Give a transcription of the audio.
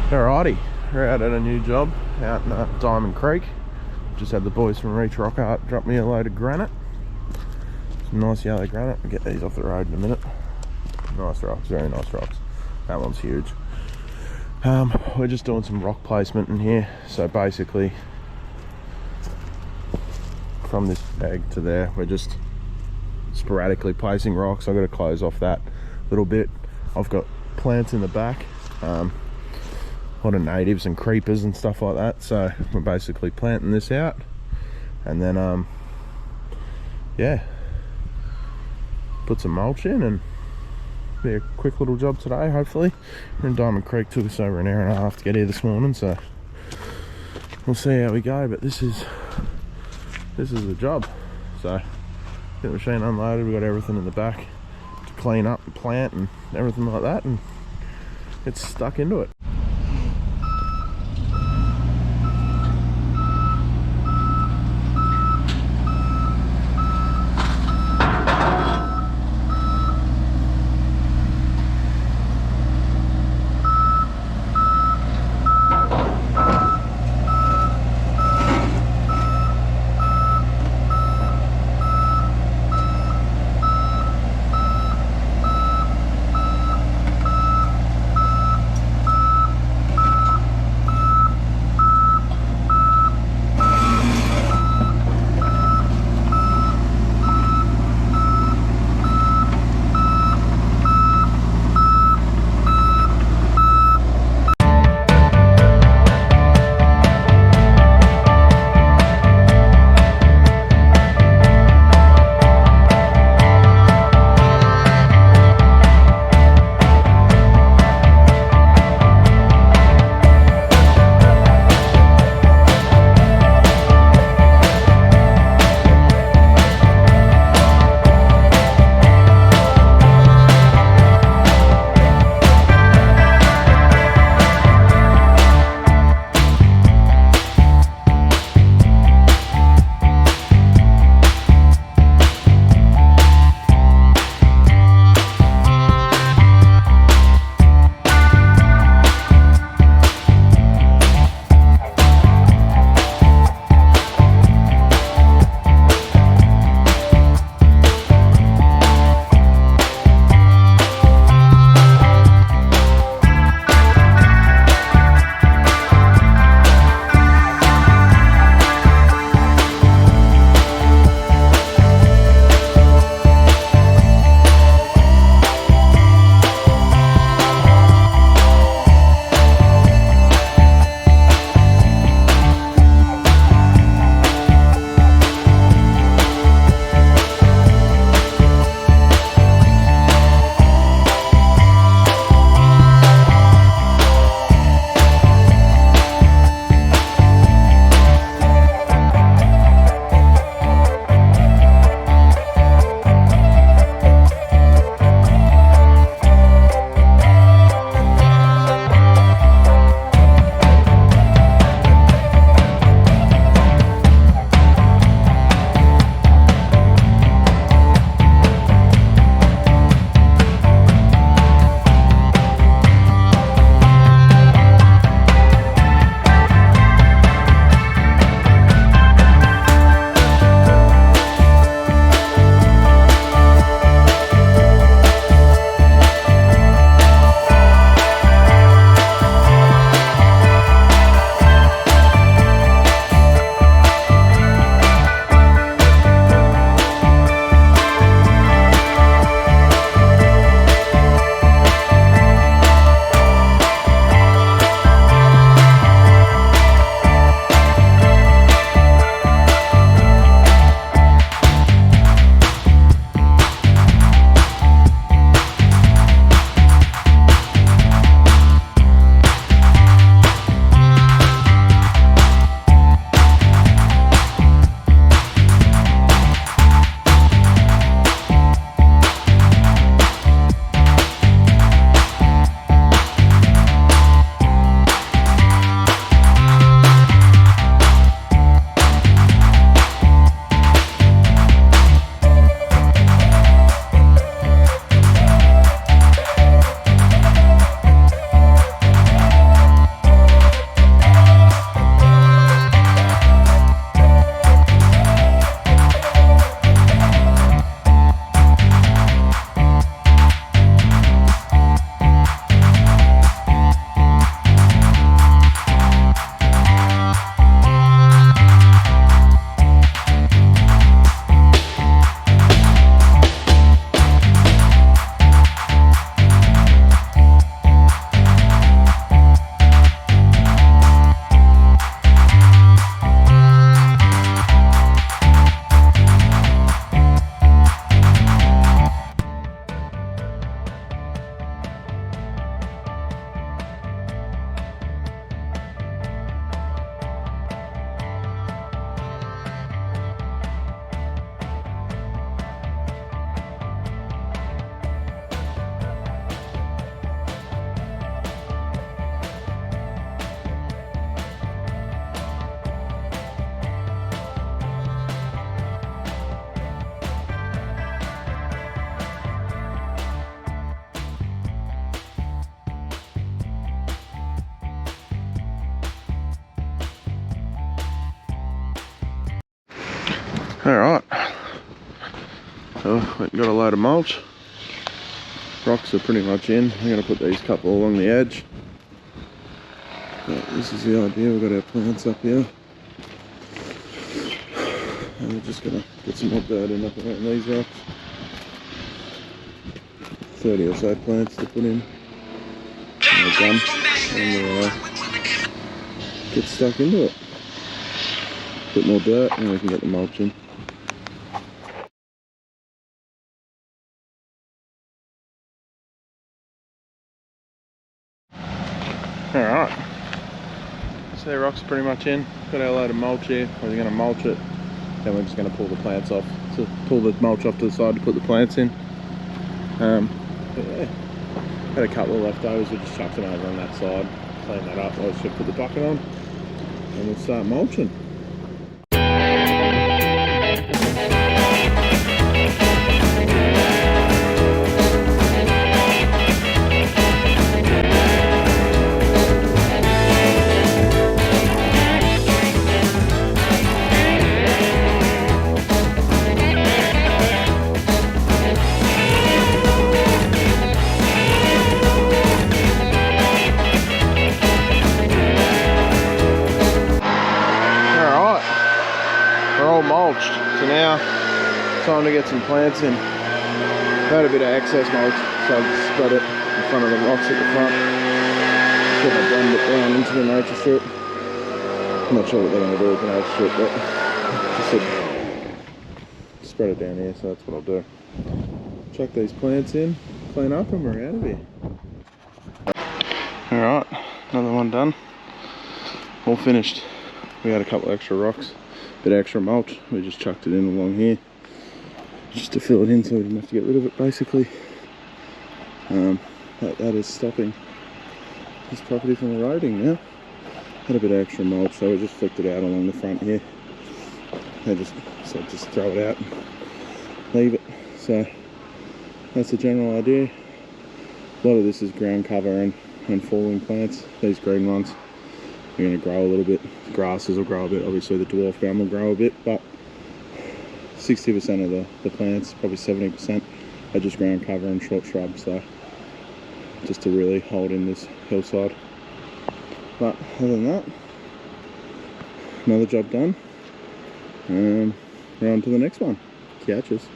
Alrighty, we're out at a new job out in Diamond Creek. Just had the boys from Reach Rock Art drop me a load of granite. Some nice yellow granite. I'll get these off the road in a minute. Nice rocks, very nice rocks. That one's huge. We're just doing some rock placement in here. So basically, from this bag to there, we're just sporadically placing rocks. I've got to close off that little bit. I've got plants in the back. A lot of natives and creepers and stuff like that, so we're basically planting this out, and then yeah, put some mulch in, and be a quick little job today. Hopefully, we're in Diamond Creek. Took us over an hour and a half to get here this morning, so we'll see how we go. But this is the job. So get the machine unloaded. We've got everything in the back to clean up and plant and everything like that, and it's stuck into it. Alright, so we've got a load of mulch. Rocks are pretty much in. I'm going to put these couple along the edge. But this is the idea, we've got our plants up here. And we're just going to get some more dirt in up around these rocks. 30 or so plants to put in. And we're done. And we'll get stuck into it. Bit more dirt and we can get the mulch in. Alright, so the rocks are pretty much in. Got our load of mulch here. We're going to mulch it, then we're just going to pull the plants off. So pull the mulch off to the side to put the plants in. Yeah, had a couple of leftovers, we just chucked them over on that side, clean that up. I should put the bucket on and we'll start mulching. Mulched, so now time to get some plants in. Had a bit of excess mulch, so I just spread it in front of the rocks at the front. Then I blend it down into the nature strip. I'm not sure what they're going to do with the nature strip, but just spread it down here, so that's what I'll do. Chuck these plants in, clean up, and we're out of here. Alright, another one done. All finished. We had a couple extra rocks. Bit extra mulch, we just chucked it in along here just to fill it in so we didn't have to get rid of it basically. That is stopping this property from eroding now. Had a bit of extra mulch, so we just flicked it out along the front here. I just throw it out and leave it. So that's the general idea. A lot of this is ground cover and falling plants, these green ones. They're going to grow a little bit. Grasses will grow a bit. Obviously the dwarf gum will grow a bit, but 60% of the plants, probably 70%, are just ground cover and short shrubs. So just to really hold in this hillside. But other than that, another job done. We're on to the next one. Catches.